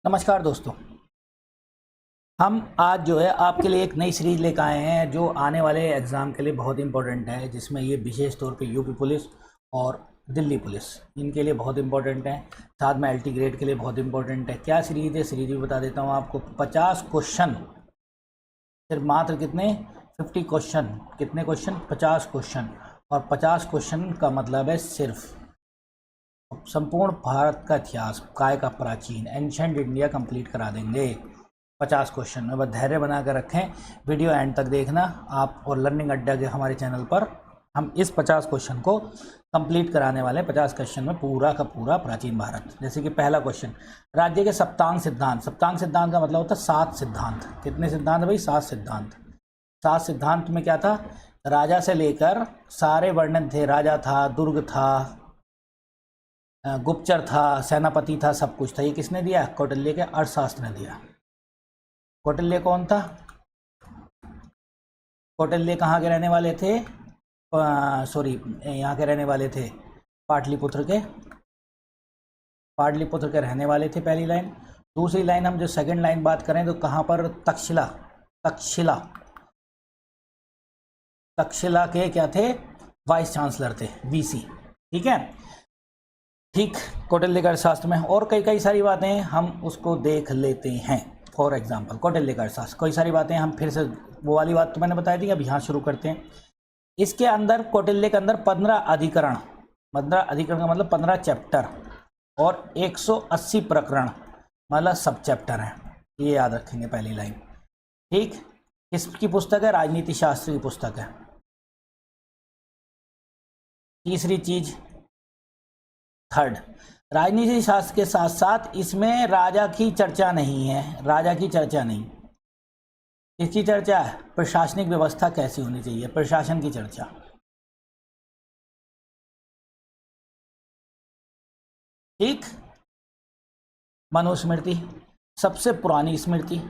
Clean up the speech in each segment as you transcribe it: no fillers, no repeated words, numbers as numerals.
नमस्कार दोस्तों, हम आज जो है आपके लिए एक नई सीरीज़ लेकर आए हैं जो आने वाले एग्ज़ाम के लिए बहुत इंपॉर्टेंट है, जिसमें ये विशेष तौर पे यूपी पुलिस और दिल्ली पुलिस इनके लिए बहुत इंपॉर्टेंट है। साथ में एलटी ग्रेड के लिए बहुत इंपॉर्टेंट है। क्या सीरीज़ है, सीरीज़ भी बता देता हूँ आपको। 50 क्वेश्चन, सिर्फ मात्र कितने 50 क्वेश्चन। कितने क्वेश्चन? 50 क्वेश्चन। और 50 क्वेश्चन का मतलब है सिर्फ संपूर्ण भारत का इतिहास, काय का प्राचीन, एंशंट इंडिया कंप्लीट करा देंगे 50 क्वेश्चन में। बस धैर्य बना कर रखें, वीडियो एंड तक देखना आप। और लर्निंग अड्डा के हमारे चैनल पर हम इस 50 क्वेश्चन को कंप्लीट कराने वाले हैं। 50 क्वेश्चन में पूरा का पूरा प्राचीन भारत। जैसे कि पहला क्वेश्चन, राज्य के सप्तांग सिद्धांत। सप्तांग सिद्धांत का मतलब होता है 7 सिद्धांत। कितने सिद्धांत भाई? 7 सिद्धांत। 7 सिद्धांत में क्या था? राजा से लेकर सारे वर्णन थे। राजा था, दुर्ग था, गुप्तचर था, सेनापति था, सब कुछ था। ये किसने दिया? कौटिल्य के अर्थशास्त्र ने दिया। कौटिल्य कौन था? कौटिल्य कहाँ के रहने वाले थे? यहाँ के रहने वाले थे, पाटलिपुत्र के। पाटलिपुत्र के रहने वाले थे, पहली लाइन। दूसरी लाइन, हम जो सेकंड लाइन बात करें तो कहाँ पर? तक्षशिला। तक्षशिला, तक्षशिला के क्या थे? वाइस चांसलर थे, वीसी। ठीक है, ठीक। कौटिल्य का अर्थशास्त्र में और कई सारी बातें हम उसको देख लेते हैं। फॉर एग्जाम्पल कौटिल्य का अर्थशास्त्र, कई सारी बातें हम फिर से, वो वाली बात तो मैंने बताई थी। अब यहाँ शुरू करते हैं। इसके अंदर, कौटिल्य के अंदर 15 अधिकरण। 15 अधिकरण का मतलब 15 चैप्टर और 180 प्रकरण, मतलब सब चैप्टर हैं। ये याद रखेंगे, पहली लाइन। ठीक। किसकी पुस्तक है? राजनीति शास्त्र की पुस्तक है। तीसरी चीज, थर्ड, राजनीति शास्त्र के साथ साथ इसमें राजा की चर्चा नहीं है। राजा की चर्चा नहीं। किसकी चर्चा है? प्रशासनिक व्यवस्था कैसी होनी चाहिए, प्रशासन की चर्चा। ठीक। मनुस्मृति, सबसे पुरानी स्मृति।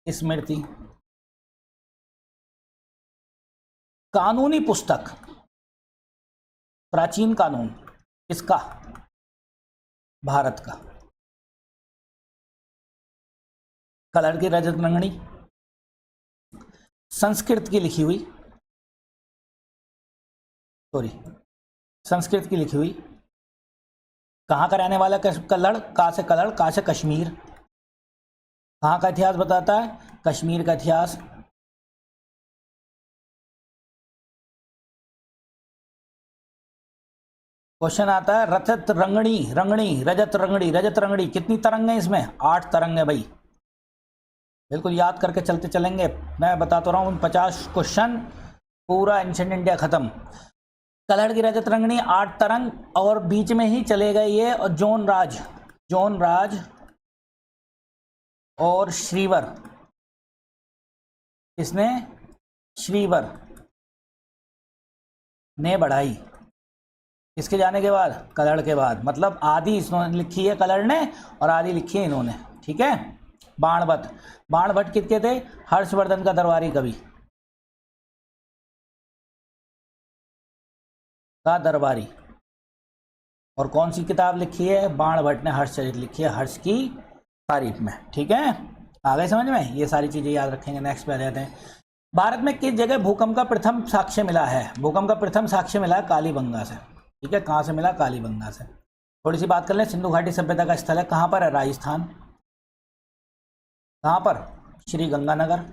स्मृति, कानूनी पुस्तक, प्राचीन कानून। किसका? भारत का। कलर की रजत रंगनी, संस्कृत की लिखी हुई, संस्कृत की लिखी हुई। कहाँ का रहने वाला? कल्लड़। का से कल्लड़, का से कश्मीर। कहाँ का इतिहास बताता है? कश्मीर का इतिहास। क्वेश्चन आता है रजत रंगणी, रजत रंगड़ी, रजत रंगड़ी। कितनी तरंग है इसमें? 8 तरंग है भाई। बिल्कुल याद करके चलते चलेंगे। मैं बता तो रहा हूँ 50 क्वेश्चन, पूरा एंशिएंट इंडिया खत्म। कलहड़ की रजत रंगनी, 8 तरंग, और बीच में ही चलेगा ये और जोन राज और श्रीवर। किसने? श्रीवर ने बढ़ाई। किसके जाने के बाद? कलहड़ के बाद। मतलब आधी इसने लिखी है कलहड़ ने और आधी लिखी है इन्होंने। ठीक है। बाणभट्ट, बाणभट्ट किसके थे? हर्षवर्धन का दरबारी कवि का दरबारी। और कौन सी किताब लिखी है? बाणभट्ट ने हर्षचरित लिखी है, हर्ष की तारीफ में। ठीक है, आ गए समझ में? ये सारी चीजें याद रखेंगे। नेक्स्ट पे आ जाते हैं। भारत में किस जगह भूकंप का प्रथम साक्ष्य मिला है? भूकंप का प्रथम साक्ष्य मिला है कालीबंगा से। ठीक है, कहाँ से मिला? कालीबंगा से। थोड़ी सी बात कर लें, सिंधु घाटी सभ्यता का स्थल है, कहाँ पर है? राजस्थान। कहाँ पर? श्री गंगानगर।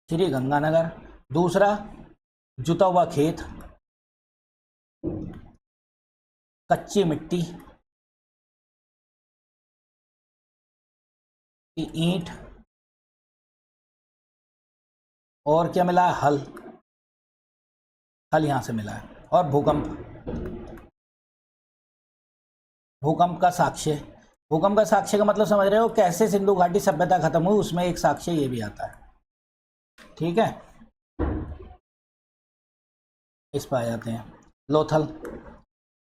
श्री गंगानगर। दूसरा, जुता हुआ खेत, कच्ची मिट्टी की ईंट, और क्या मिला है? हल। हल यहां से मिला है। और भूकंप, भूकंप का साक्ष्य। भूकंप का साक्ष्य का मतलब समझ रहे हो? कैसे सिंधु घाटी सभ्यता खत्म हुई, उसमें एक साक्ष्य ये भी आता है। ठीक है, इस पर आ जाते हैं। लोथल,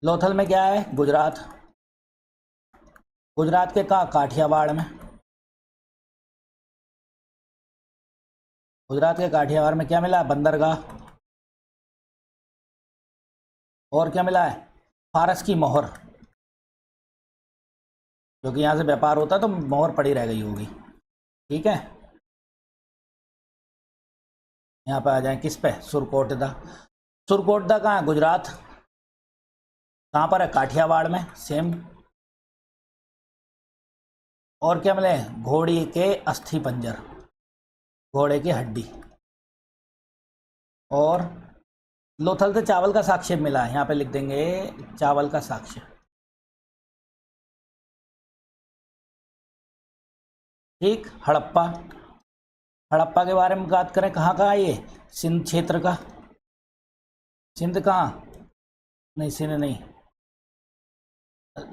लोथल में क्या है? गुजरात। गुजरात के कहाँ? काठियावाड़ में। गुजरात के काठियावाड़ में क्या मिला? बंदरगाह। और क्या मिला है? फारस की मोहर, क्योंकि यहाँ से व्यापार होता तो मोहर पड़ी रह गई होगी। ठीक है, यहाँ पे आ जाए किस पे? सुरकोटदा। सुरकोटदा कहाँ है? गुजरात। कहाँ पर है? काठियावाड़ में, सेम। और क्या मिले? घोड़ी के अस्थि पंजर, घोड़े की हड्डी। और लोथल से चावल का साक्ष्य मिला है, यहाँ पे लिख देंगे चावल का साक्ष्य। ठीक। हड़प्पा, हड़प्पा के बारे में बात करें, कहाँ का है ये? सिंध क्षेत्र का। सिंध कहाँ? नहीं, सिंध नहीं,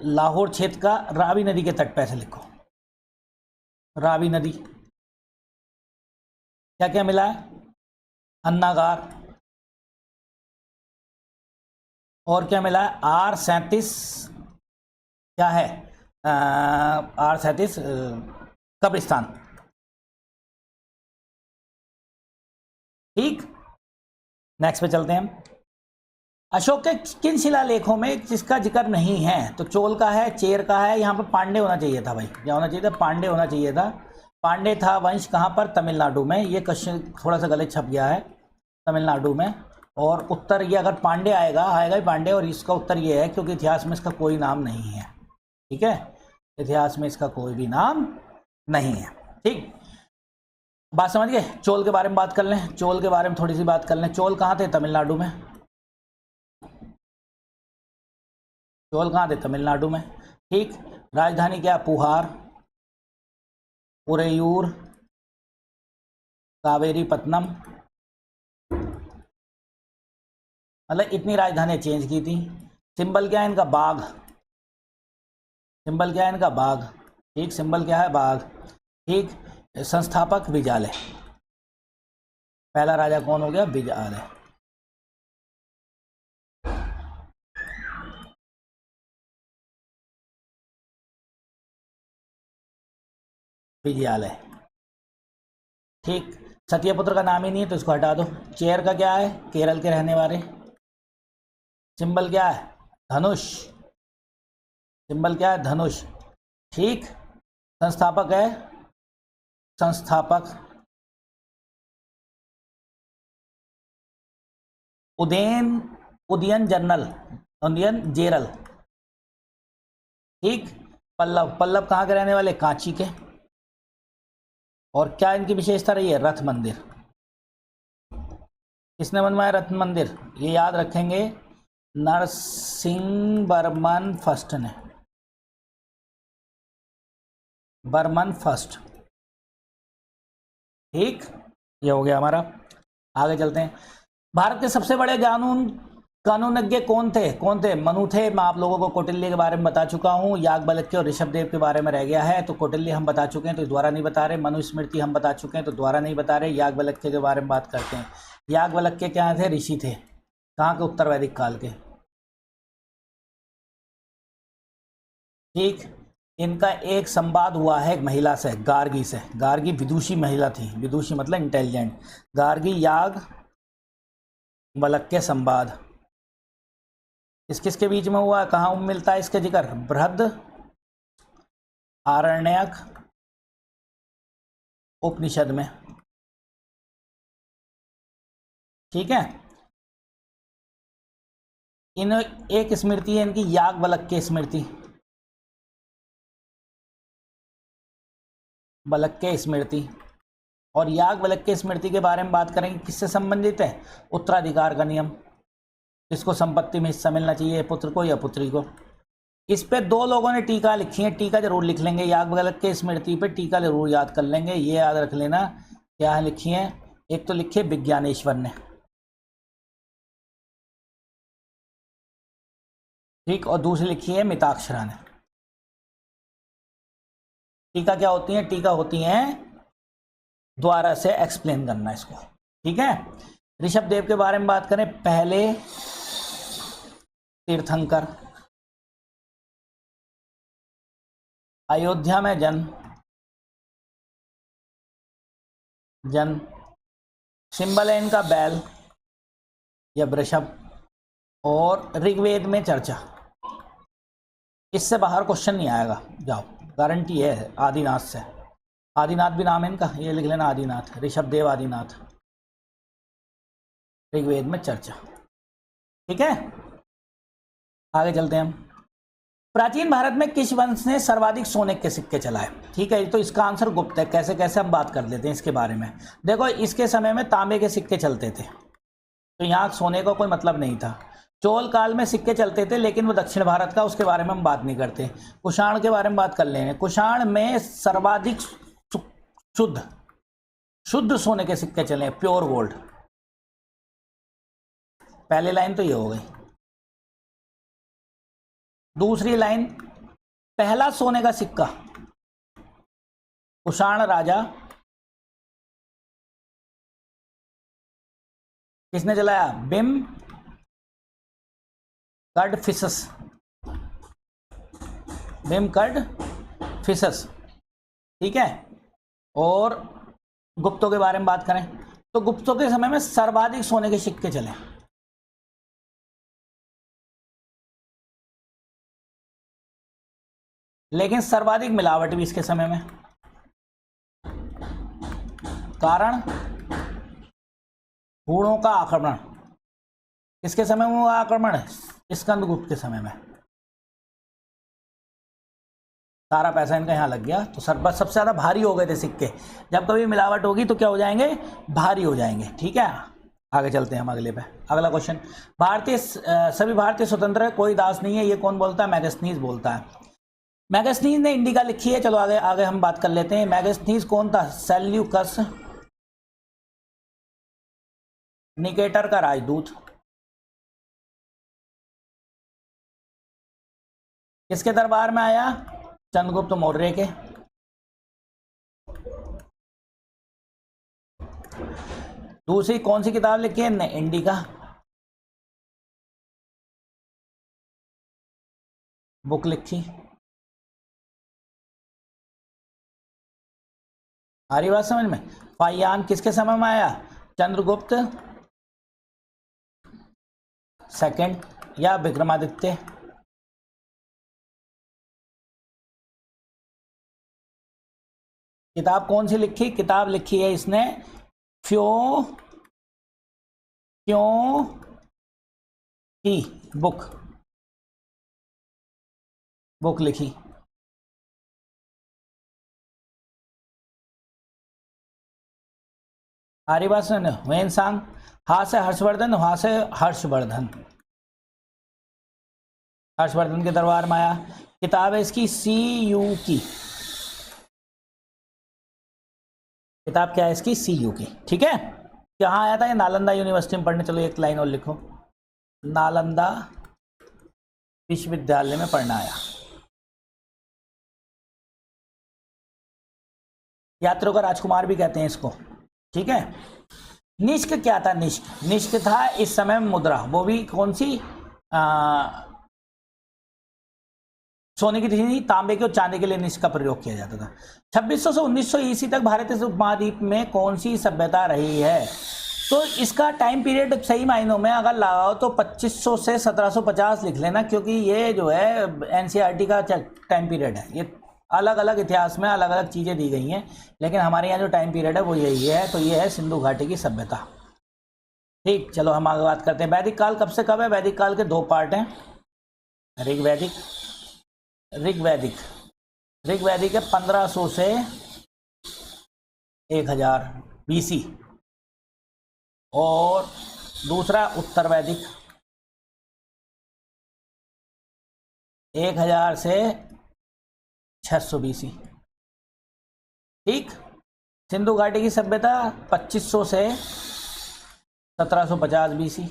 लाहौर क्षेत्र का, रावी नदी के तट पे ऐसे लिखो, रावी नदी। क्या क्या मिला है? अन्नागार। और क्या मिला है? R37, क्या है? R37 कब्रिस्तान। ठीक, नेक्स्ट पे चलते हैं हम। अशोक के किन शिलालेखों में जिसका जिक्र नहीं है? तो चोल का है, चेर का है, यहाँ पे पांडे होना चाहिए था भाई। क्या होना चाहिए था? पांडे होना चाहिए था। पांडे था वंश कहाँ पर? तमिलनाडु में। ये क्वेश्चन थोड़ा सा गलत छप गया है, तमिलनाडु में। और उत्तर ये अगर पांडे आएगा, आएगा ही पांडे। और इसका उत्तर ये है क्योंकि इतिहास में इसका कोई नाम नहीं है। ठीक है, इतिहास में इसका कोई भी नाम नहीं है। ठीक, बात समझ गए? चोल के बारे में बात कर लें, चोल के बारे में थोड़ी सी बात कर लें। चोल कहाँ थे? तमिलनाडु में। चोल कहाँ थे? तमिलनाडु में। ठीक, राजधानी क्या? पुहार, उरेयूर, कावेरी पत्तनम। मतलब इतनी राजधानी चेंज की थी। सिंबल क्या है इनका? बाघ। सिंबल क्या है इनका? बाघ। ठीक, सिंबल क्या है? बाघ। ठीक, संस्थापक विजाले। पहला राजा कौन हो गया? विजाले। विजयालय। ठीक, सत्यपुत्र का नाम ही नहीं है तो इसको हटा दो। चेयर का क्या है? केरल के रहने वाले। सिंबल क्या है? धनुष। सिंबल क्या है? धनुष। ठीक, संस्थापक है, संस्थापक उदयन, उदयन जनरल, उदयन जेरल। ठीक, पल्लव, पल्लव कहाँ के रहने वाले? कांची के। और क्या इनकी विशेषता रही है? रथ मंदिर। किसने बनवाया रथ मंदिर? ये याद रखेंगे, नरसिंह बर्मन फर्स्ट ने, बर्मन फर्स्ट। ठीक, ये हो गया हमारा। आगे चलते हैं। भारत के सबसे बड़े कानूनज्ञ कौन थे? कौन थे? मनु थे। मैं आप लोगों को कौटिल्य के बारे में बता चुका हूँ। याज्ञवल्क्य और ऋषभदेव के बारे में रह गया है। तो कौटिल्य हम बता चुके हैं तो द्वारा नहीं बता रहे। मनुस्मृति हम बता चुके हैं तो द्वारा नहीं बता रहे। याज्ञवल्क्य के बारे में बात करते हैं। याज्ञवल्क्य क्या थे? ऋषि थे। कहाँ के? उत्तर वैदिक काल के। ठीक, इनका एक संवाद हुआ है एक महिला से, गार्गी से। गार्गी विदुषी महिला थी। विदुषी मतलब इंटेलिजेंट। गार्गी याज्ञवल्क्य संवाद किस किस के बीच में हुआ? कहाँ मिलता है इसके जिक्र? बृहद आरण्यक उपनिषद में। ठीक है, इन एक स्मृति है इनकी, याज्ञवल्क्य स्मृति, वल्क्य स्मृति। और याज्ञवल्क्य स्मृति के बारे में बात करेंगे, किससे संबंधित है? उत्तराधिकार का नियम, किसको संपत्ति में हिस्सा मिलना चाहिए, पुत्र को या पुत्री को। इस पे दो लोगों ने टीका लिखी है, टीका जरूर लिख लेंगे। याज्ञवल्क्य स्मृति पे टीका जरूर याद कर लेंगे, ये याद रख लेना क्या लिखी है। एक तो लिखे विज्ञानेश्वर ने, ठीक, और दूसरी लिखी है मिताक्षरा ने। टीका क्या होती है? टीका होती है द्वारा से एक्सप्लेन करना इसको। ठीक है, ऋषभ देव के बारे में बात करें, पहले तीर्थंकर, अयोध्या में जन्म, सिंबल है इनका बैल या वृषभ। और ऋग्वेद में चर्चा। इससे बाहर क्वेश्चन नहीं आएगा, जाओ, गारंटी है आदिनाथ से। आदिनाथ भी नाम है इनका, ये लिख लेना आदिनाथ, ऋषभदेव आदिनाथ। ऋग्वेद में चर्चा, ठीक है। आगे चलते हैं हम। प्राचीन भारत में किस वंश ने सर्वाधिक सोने के सिक्के चलाए? ठीक है, तो इसका आंसर गुप्त है। कैसे कैसे हम बात कर लेते हैं इसके बारे में। देखो, इसके समय में तांबे के सिक्के चलते थे, तो यहाँ सोने का कोई मतलब नहीं था। चोल काल में सिक्के चलते थे, लेकिन वो दक्षिण भारत का, उसके बारे में हम बात नहीं करते। कुषाण के बारे में बात कर लेंगे। कुषाण में सर्वाधिक शुद्ध सोने के सिक्के चले, प्योर गोल्ड। पहली लाइन तो ये हो गई। दूसरी लाइन, पहला सोने का सिक्का कुषाण राजा किसने चलाया? बिम कड फिसस। बिम कड फिसस, ठीक है। और गुप्तों के बारे में बात करें तो गुप्तों के समय में सर्वाधिक सोने के सिक्के चले। लेकिन सर्वाधिक मिलावट भी इसके समय में। कारण, हूणों का आक्रमण। किसके समय में हुआ आक्रमण? स्कंदगुप्त के समय में। सारा पैसा इनका यहाँ लग गया, तो सबसे ज्यादा भारी हो गए थे सिक्के। जब कभी मिलावट होगी तो क्या हो जाएंगे? भारी हो जाएंगे, ठीक है। आगे चलते हैं हम अगले पे। अगला क्वेश्चन, सभी भारतीय स्वतंत्र है, कोई दास नहीं है, ये कौन बोलता है? मैगस्थनीज बोलता है। मैगस्थनीज ने इंडिका लिखी है। चलो आगे आगे हम बात कर लेते हैं। मैगस्थनीज कौन था? सेल्यूकस निकेटर का राजदूत। किसके दरबार में आया? चंद्रगुप्त मौर्य के। दूसरी कौन सी किताब लिखी है? ने इंडिका बुक लिखी। आ रही बात समझ में? फाइयान किसके समय में आया? चंद्रगुप्त सेकंड या विक्रमादित्य। किताब कौन सी लिखी? किताब लिखी है इसने क्यों की बुक लिखी। आरी बात सुन। वेनसांग, हा से हर्षवर्धन, वहां से हर्षवर्धन। हर्षवर्धन के दरबार में आया। किताब है इसकी CU की। किताब क्या है इसकी? CU की, ठीक है। कहाँ आया था ये? नालंदा यूनिवर्सिटी में पढ़ने। चलो एक लाइन और लिखो, नालंदा विश्वविद्यालय में पढ़ना आया। यात्रियों का राजकुमार भी कहते हैं इसको, ठीक है। निष्क क्या था? निष्क था इस समय मुद्रा, वो भी कौन सी? सोने की थी, तांबे के और चांदी के लिए निष्क का प्रयोग किया जाता था। 2600 से 1900 ईस्वी तक भारतीय उपमहाद्वीप में कौन सी सभ्यता रही है? तो इसका टाइम पीरियड सही मायनों में अगर लगाओ तो 2500 से 1750 लिख लेना, क्योंकि ये जो है NCERT का टाइम पीरियड है। ये अलग अलग इतिहास में अलग अलग चीज़ें दी गई हैं, लेकिन हमारे यहाँ जो टाइम पीरियड है वो यही है। तो ये है सिंधु घाटी की सभ्यता, ठीक। चलो हम आगे बात करते हैं। वैदिक काल कब से कब है? वैदिक काल के 2 पार्ट हैं, ऋग्वैदिक है 1500 से 1000 BC, और दूसरा उत्तर वैदिक 1000 से 600 BC, ठीक। सिंधु घाटी की सभ्यता 2500 से 1750 BC,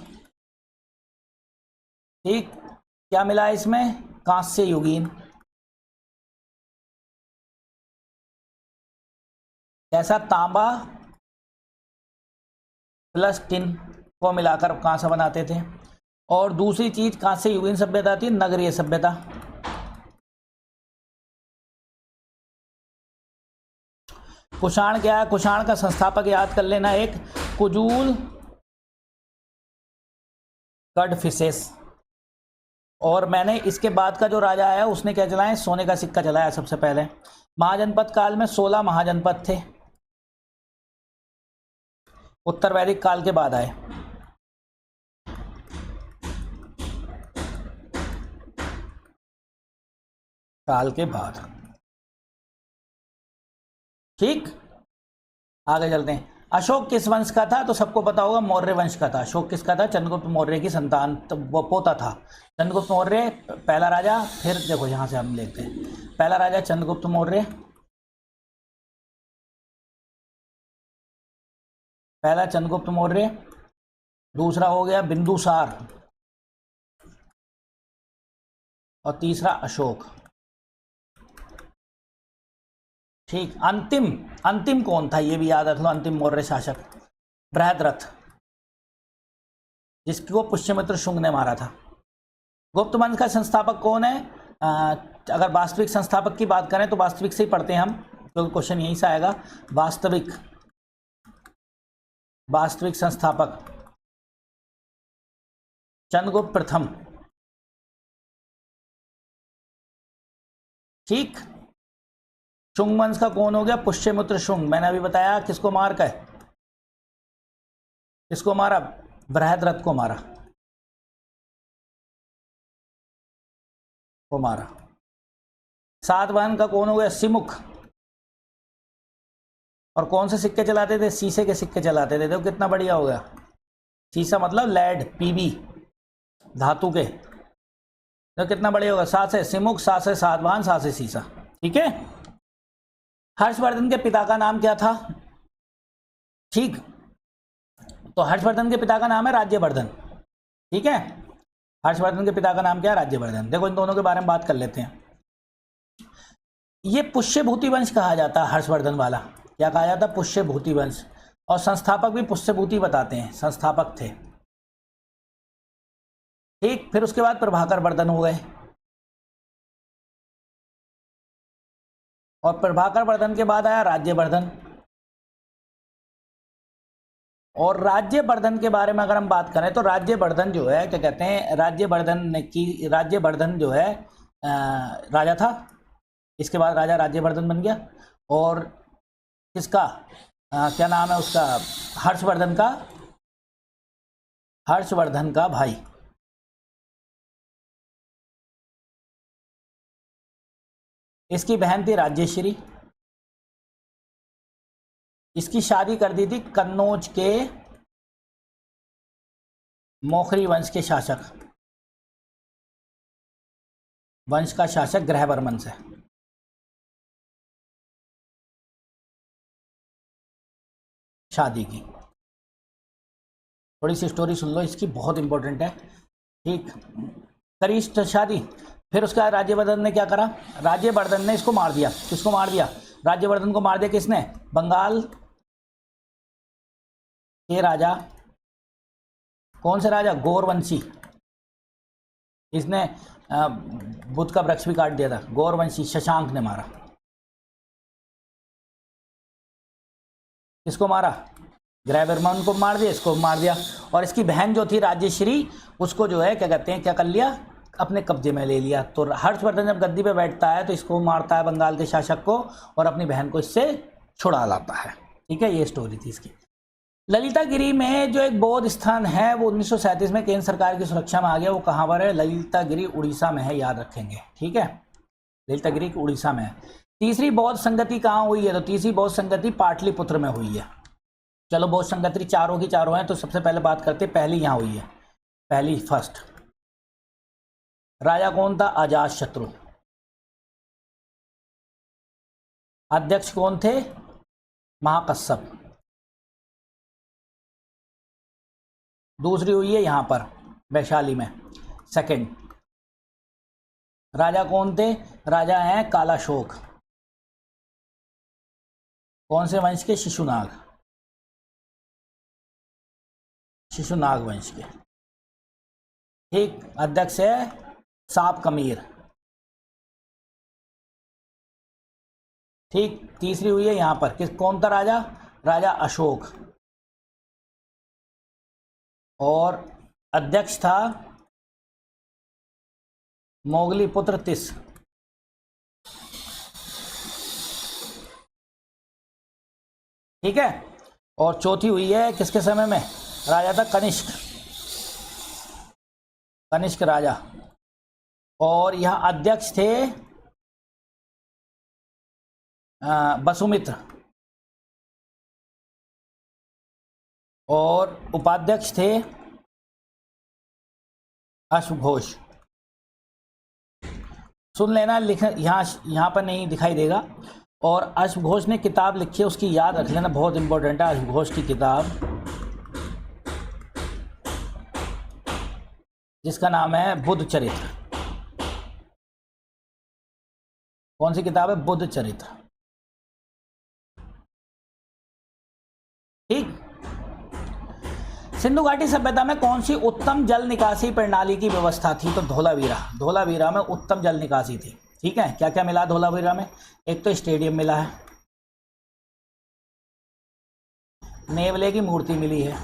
ठीक। क्या मिला इसमें? कांस्य युगीन। कैसा? तांबा प्लस टिन को मिलाकर कांसा बनाते थे। और दूसरी चीज कांस्य युगीन सभ्यता थी नगरीय सभ्यता। कुषाण क्या है? कुषाण का संस्थापक याद कर लेना, एक कुजूल कडफिसेस। और मैंने इसके बाद का जो राजा आया उसने क्या चलाया, सोने का सिक्का चलाया सबसे पहले। महाजनपद काल में 16 महाजनपद थे, उत्तर वैदिक काल के बाद आए। काल के बाद, ठीक। आगे चलते हैं। अशोक किस वंश का था, तो सबको पता होगा मौर्य वंश का था। अशोक किसका था, चंद्रगुप्त मौर्य की संतान, तो वो पोता था। चंद्रगुप्त मौर्य पहला राजा, फिर देखो यहां से हम देखते हैं। पहला राजा चंद्रगुप्त मौर्य, पहला चंद्रगुप्त मौर्य, दूसरा हो गया बिंदुसार, और तीसरा अशोक, ठीक। अंतिम, अंतिम कौन था ये भी याद रख लो, अंतिम मौर्य शासक बृहद्रथ, जिसको पुष्यमित्र शुंग ने मारा था। गुप्त वंश का संस्थापक कौन है, अगर वास्तविक संस्थापक की बात करें तो वास्तविक से ही पढ़ते हैं हम, तो क्वेश्चन यहीं से आएगा। वास्तविक, वास्तविक संस्थापक चंद्रगुप्त प्रथम, ठीक। शुंग वंश का कौन हो गया, पुष्यमित्र शुंग। मैंने अभी बताया किसको मार का है, किसको मारा, बृहद्रथ को मारा, को मारा। सातवाहन का कौन हो गया, सिमुख। और कौन से सिक्के चलाते थे, शीशे के सिक्के चलाते थे। देखो कितना बढ़िया हो गया, शीशा मतलब लेड, पीबी, धातु के। तो कितना बढ़िया होगा, सात से सिमुख, सात से सातवाहन, सात से शीशा, ठीक है। हर्षवर्धन के पिता का नाम क्या था, ठीक। तो हर्षवर्धन के पिता का नाम है राज्यवर्धन, ठीक है। हर्षवर्धन के पिता का नाम क्या है, राज्यवर्धन। देखो इन दोनों के बारे में बात कर लेते हैं। ये पुष्यभूति वंश कहा जाता है, हर्षवर्धन वाला क्या कहा जाता है, पुष्यभूति वंश। और संस्थापक भी पुष्यभूति बताते हैं, संस्थापक थे, ठीक। फिर उसके बाद प्रभाकर वर्धन हो गए, और प्रभाकर वर्धन के बाद आया राज्यवर्धन। और राज्यवर्धन के बारे में अगर हम बात करें तो राज्यवर्धन जो है क्या कहते हैं, राज्यवर्धन जो है राजा था। इसके बाद राजा राज्यवर्धन बन गया। और किसका क्या नाम है उसका, हर्षवर्धन का भाई, इसकी बहन थी राज्यश्री। इसकी शादी कर दी थी कन्नौज के मोखरी वंश के शासक, वंश का शासक ग्रहवर्मन से। शादी की थोड़ी सी स्टोरी सुन लो इसकी, बहुत इंपॉर्टेंट है, ठीक। कनिष्ठ शादी। फिर उसके बाद राज्यवर्धन ने क्या करा, राज्यवर्धन ने इसको मार दिया। किसको मार दिया, राज्यवर्धन को मार दिया किसने, बंगाल के राजा, कौन से राजा, गौरवंशी। इसने बुद्ध का वृक्ष भी काट दिया था, गौरवंशी शशांक ने मारा। किसको मारा, ग्रहवर्मन को मार दिया, इसको मार दिया। और इसकी बहन जो थी राज्यश्री, उसको जो है क्या कहते हैं, क्या कर लिया, अपने कब्जे में ले लिया। तो हर्षवर्धन जब गद्दी पे बैठता है तो इसको मारता है, बंगाल के शासक को, और अपनी बहन को इससे छुड़ा लाता है, ठीक है। ये स्टोरी थी इसकी। ललितागिरी में जो एक बौद्ध स्थान है वो 1937 में केंद्र सरकार की सुरक्षा में आ गया। वो कहाँ पर है, ललितागिरी उड़ीसा में है, याद रखेंगे, ठीक है। ललितागिरी उड़ीसा में है। तीसरी बौद्ध संगति कहाँ हुई है, तो तीसरी बौद्ध संगति पाटलिपुत्र में हुई है। चलो बौद्ध संगति चारों की चारों हैं, तो सबसे पहले बात करते हैं, पहली यहाँ हुई है, पहली फर्स्ट। राजा कौन था, अजातशत्रु। अध्यक्ष कौन थे, महाकश्यप। दूसरी हुई है यहां पर वैशाली में, सेकंड। राजा कौन थे, राजा हैं कालाशोक। कौन से वंश के, शिशुनाग, शिशुनाग वंश के, ठीक। अध्यक्ष है सांप कमीर, ठीक। तीसरी हुई है यहां पर, किस कौन था राजा, राजा अशोक। और अध्यक्ष था मोगली पुत्र तिस। ठीक है। और चौथी हुई है किसके समय में? राजा था कनिष्क, कनिष्क राजा। और यहाँ अध्यक्ष थे वसुमित्र, और उपाध्यक्ष थे अश्वघोष। सुन लेना, लिख यहाँ पर नहीं दिखाई देगा। और अश्वघोष ने किताब लिखी है, उसकी याद रख लेना, बहुत इंपॉर्टेंट है अश्वघोष की किताब, जिसका नाम है बुद्ध चरित्र। कौन सी किताब है? बुद्ध चरित्र। ठीक। सिंधु घाटी सभ्यता में कौन सी उत्तम जल निकासी प्रणाली की व्यवस्था थी? तो धोलावीरा। धोलावीरा में उत्तम जल निकासी थी। ठीक है। क्या क्या मिला धोलावीरा में? एक तो स्टेडियम मिला है, नेवले की मूर्ति मिली है।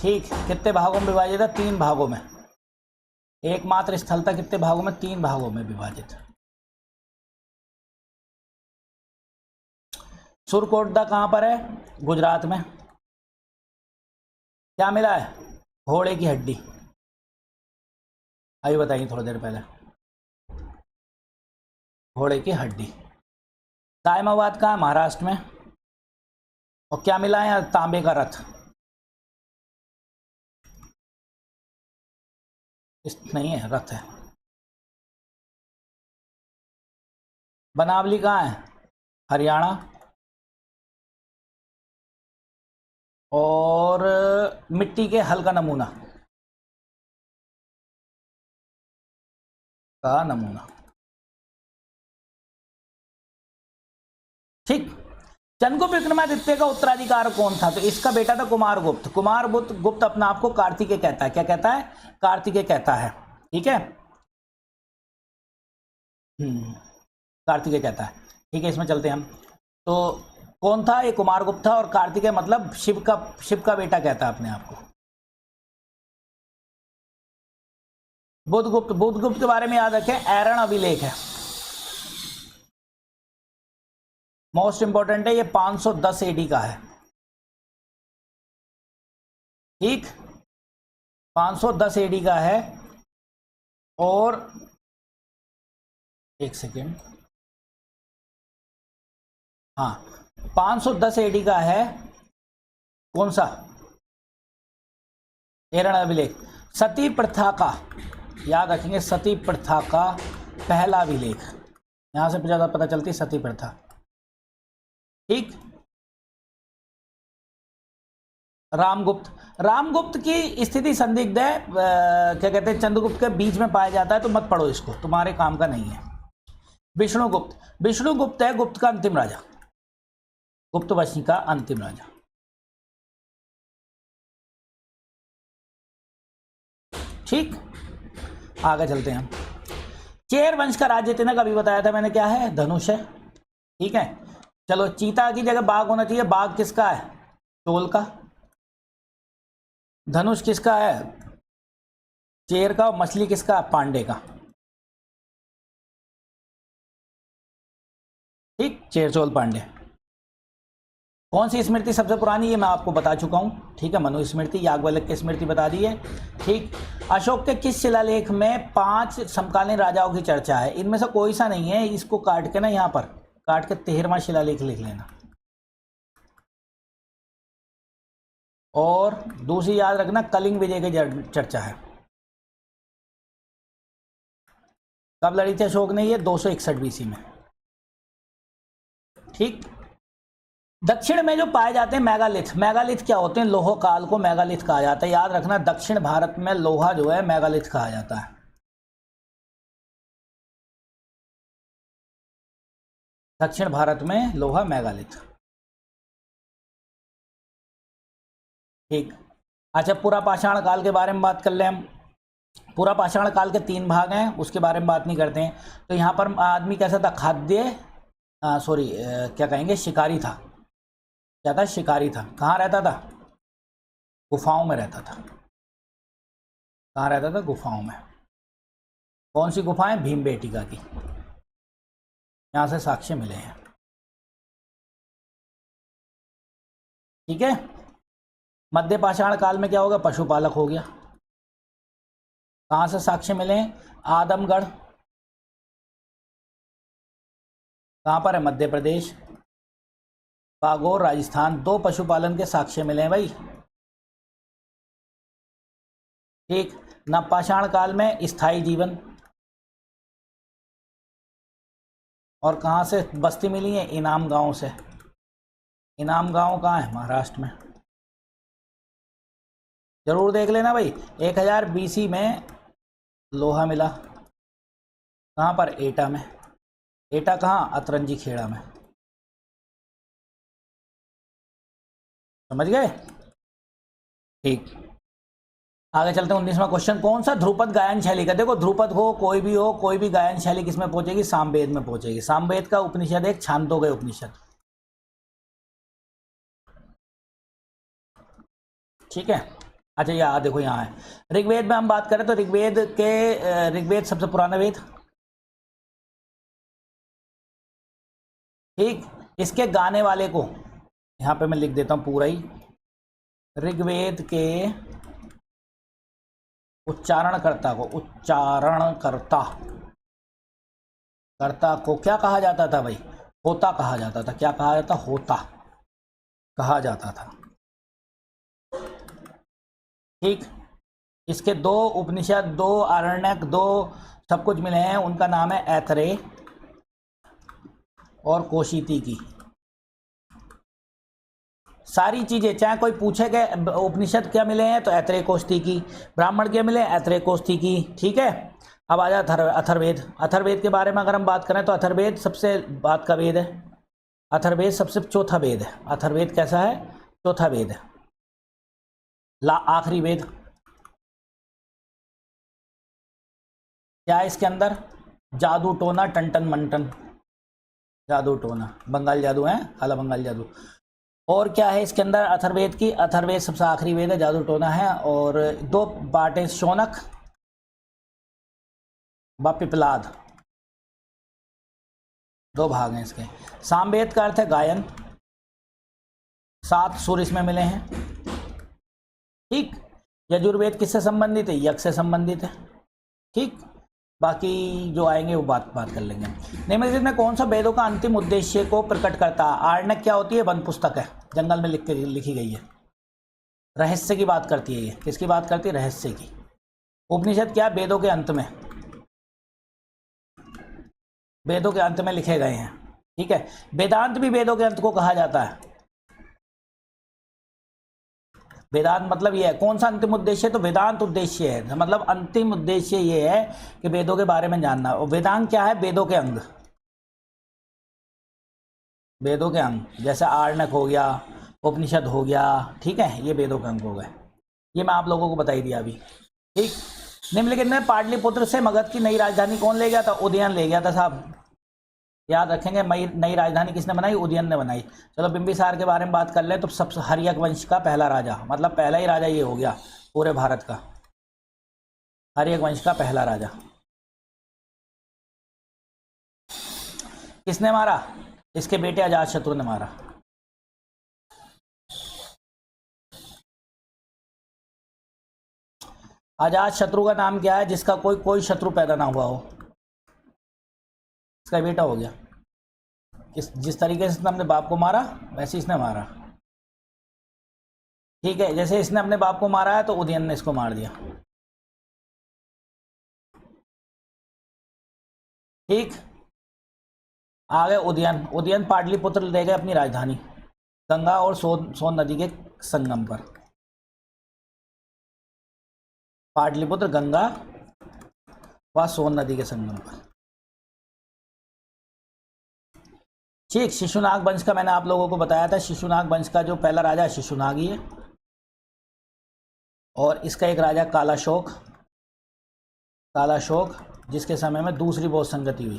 ठीक। कितने भागों में विभाजित है? 3 भागों में। एकमात्र स्थल था कितने भागों में? 3 भागों में विभाजित। सुरकोटदा कहाँ पर है? गुजरात में। क्या मिला है? घोड़े की हड्डी। अभी बताइए थोड़ी देर पहले, घोड़े की हड्डी। दायमाबाद कहाँ है? महाराष्ट्र में। और क्या मिला है? तांबे का रथ। नहीं है, रथ है। बनावली कहाँ है? हरियाणा। और मिट्टी के हल का नमूना, ठीक। चंद्रगुप्त विक्रमादित्य का उत्तराधिकार कौन था? तो इसका बेटा था कुमारगुप्त। कुमारगुप्त अपना आपको कार्तिकेय कहता है। क्या कहता है? कार्तिकेय कहता है। ठीक है। कार्तिकेय कहता है। ठीक है, इसमें चलते हैं हम। तो कौन था? ये कुमारगुप्त था। और कार्तिकेय मतलब शिव का बेटा कहता है अपने आप को। बुद्धगुप्त के बारे में याद रखें, ऐरण अभिलेख है, मोस्ट इंपॉर्टेंट है। ये 510 एडी का है। ठीक, 510 एडी का है। और एक सेकेंड, हाँ 510 एडी का है। कौन सा? ऐरण अभिलेख। सती प्रथा का, याद रखेंगे, सती प्रथा का पहला अभिलेख। यहां से ज्यादा पता चलती है सती प्रथा। ठीक। रामगुप्त की स्थिति संदिग्ध है। क्या कहते हैं, चंद्रगुप्त के बीच में पाया जाता है, तो मत पढ़ो इसको, तुम्हारे काम का नहीं है। विष्णुगुप्त है गुप्त का अंतिम राजा, गुप्त वंश का अंतिम राजा। ठीक, आगे चलते हैं हम। चेर वंश का राज्य तिनक अभी बताया था मैंने, क्या है? धनुष है। ठीक है। चलो, चीता की जगह बाघ होना चाहिए। बाघ किसका है? चोल का। धनुष किसका है? चेर का। और मछली किसका? पांडे का। ठीक, चेर चोल पांडे। कौन सी स्मृति सबसे पुरानी? ये मैं आपको बता चुका हूं। ठीक है, मनुस्मृति, याज्ञवल्क्य की स्मृति बता दी है। ठीक। अशोक के किस शिलालेख में 5 समकालीन राजाओं की चर्चा है? इनमें से कोई सा नहीं है, इसको काट के ना, यहां पर काट के 13वां शिलालेख लिख लेना। और दूसरी याद रखना, कलिंग विजय की चर्चा है। कब लड़ी थी अशोक ने? ये 261 बीसी में। ठीक। दक्षिण में जो पाए जाते हैं मेगालिथ क्या होते हैं? लोह काल को मेगालिथ कहा जाता है। याद रखना, दक्षिण भारत में लोहा जो है मेगालिथ कहा जाता है। दक्षिण भारत में लोहा मेगालिथ। ठीक। अच्छा, पूरा पाषाण काल के बारे में बात कर लें हम। पूरा पाषाण काल के 3 भाग हैं, उसके बारे में बात नहीं करते हैं। तो यहाँ पर आदमी कैसा था? क्या कहेंगे, शिकारी था। क्या था? शिकारी था। कहाँ रहता था? गुफाओं में रहता था। कहाँ रहता था? गुफाओं में। कौन सी गुफाएं? भीमबेटका की, यहाँ से साक्ष्य मिले हैं। ठीक है। मध्य पाषाण काल में क्या होगा? पशुपालक हो गया। कहाँ से साक्ष्य मिले हैं? आदमगढ़। कहाँ पर है? मध्य प्रदेश। बागोर राजस्थान। 2 पशुपालन के साक्ष्य मिले हैं भाई। ठीक। नवपाषाण काल में स्थायी जीवन। और कहाँ से बस्ती मिली है? इनाम गांव से। इनाम गांव कहाँ है? महाराष्ट्र में। जरूर देख लेना भाई। 1000 BC में लोहा मिला। कहाँ पर? एटा में। एटा कहाँ? अतरंजी खेड़ा में। समझ गए? ठीक। आगे चलते हैं। 19वां क्वेश्चन। कौन सा ध्रुपद गायन शैली का? देखो ध्रुपद हो, कोई भी हो, कोई भी गायन शैली किस में पहुंचेगी? सामवेद में पहुंचेगी। सामवेद का उपनिषद एक छांदोग्य उपनिषद। ठीक है। अच्छा यहाँ देखो, यहाँ है ऋग्वेद में हम बात करें तो ऋग्वेद सबसे पुराना वेद। ठीक। इसके गाने वाले को यहाँ पे मैं लिख देता हूँ पूरा ही। ऋग्वेद के उच्चारणकर्ता को क्या कहा जाता था भाई? होता कहा जाता था। क्या कहा जाता? होता कहा जाता था। ठीक। इसके 2 उपनिषद, 2 आरण्यक, 2 सब कुछ मिले हैं। उनका नाम है ऐतरेय और कौशिकी। सारी चीजें, चाहे कोई पूछे कि उपनिषद क्या मिले हैं तो ऐतरेय कौशिकी, ब्राह्मण क्या मिले? ऐतरेय कौशिकी। ठीक है। अब आ जाए अथर्ववेद। अथर्ववेद के बारे में अगर हम बात करें तो अथर्ववेद सबसे बाद का वेद है। अथर्ववेद सबसे चौथा वेद है। अथर्ववेद कैसा है? चौथा वेद है, आखिरी वेद। क्या है इसके अंदर? जादू टोना टन मंटन। जादू टोना, बंगाल जादू है, काला बंगाल जादू। और क्या है इसके अंदर? अथर्ववेद की, अथर्ववेद सबसे आखिरी वेद है, जादू टोना है। और 2 बाटें, शौनक व पिपलाद, 2 भाग हैं इसके। सामवेद का अर्थ है गायन। 7 सुर इसमें मिले हैं। ठीक। यजुर्वेद किससे संबंधित है? यज्ञ से संबंधित है। ठीक। बाकी जो आएंगे वो बात कर लेंगे। निम्नलिखित में कौन सा वेदों का अंतिम उद्देश्य को प्रकट करता है? आरण्यक क्या होती है? वन पुस्तक है, जंगल में लिखी गई है। रहस्य की बात करती है ये। किसकी बात करती है? रहस्य की। उपनिषद क्या? वेदों के अंत में, वेदों के अंत में लिखे गए हैं। ठीक है। वेदांत भी वेदों के अंत को कहा जाता है। वेदांत मतलब ये है। कौन सा अंतिम उद्देश्य? तो वेदांत उद्देश्य है, मतलब अंतिम उद्देश्य ये है कि वेदों के बारे में जानना। और वेदांत क्या है? वेदों के अंग। वेदों के अंग जैसे आरण्यक हो गया, उपनिषद हो गया। ठीक है, ये वेदों के अंग हो गए। ये मैं आप लोगों को बता ही दिया अभी। ठीक। निम्नलिखित में पाटलिपुत्र से मगध की नई राजधानी कौन ले गया था? उदयन ले गया था साहब। याद रखेंगे, नई राजधानी किसने बनाई? उदयन ने बनाई। चलो बिंबिसार के बारे में बात कर ले तो सबसे हर्यक वंश का पहला राजा, मतलब पहला ही राजा ये हो गया पूरे भारत का। हर्यक वंश का पहला राजा। किसने मारा? इसके बेटे अजातशत्रु ने मारा। अजातशत्रु का नाम क्या है? जिसका कोई शत्रु पैदा ना हुआ हो, इसका बेटा हो गया। जिस तरीके से इसने अपने बाप को मारा वैसे इसने मारा। ठीक है। जैसे इसने अपने बाप को मारा है तो उदयन ने इसको मार दिया। ठीक। आगे उदयन पाटलिपुत्र ले गए अपनी राजधानी, गंगा और सोन नदी के संगम पर। पाटलिपुत्र गंगा व सोन नदी के संगम पर। ठीक। शिशुनाग वंश का मैंने आप लोगों को बताया था। शिशुनाग वंश का जो पहला राजा शिशुनाग ही है। और इसका एक राजा कालाशोक, जिसके समय में दूसरी बौद्ध संगति हुई,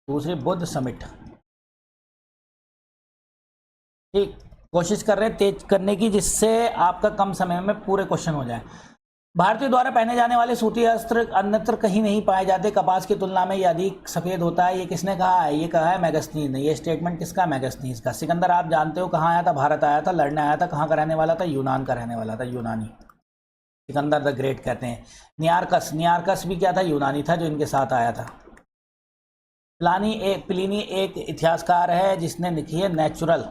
दूसरी बुद्ध समिट। ठीक। कोशिश कर रहे हैं तेज करने की, जिससे आपका कम समय में पूरे क्वेश्चन हो जाए। भारतीय द्वारा पहने जाने वाले सूती वस्त्र अन्यत्र कहीं नहीं पाए जाते, कपास की तुलना में ये अधिक सफ़ेद होता है। ये किसने कहा है? ये कहा है मैगस्थनीज ने। ये स्टेटमेंट किसका? मैगस्थनीज का। सिकंदर आप जानते हो कहाँ आया था? भारत आया था, लड़ने आया था। कहाँ का रहने वाला था? यूनान का रहने वाला था, यूनानी। सिकंदर द ग्रेट कहते हैं। नियारकस भी क्या था? यूनानी था, जो इनके साथ आया था। प्लिनी एक इतिहासकार है जिसने लिखी है नेचुरल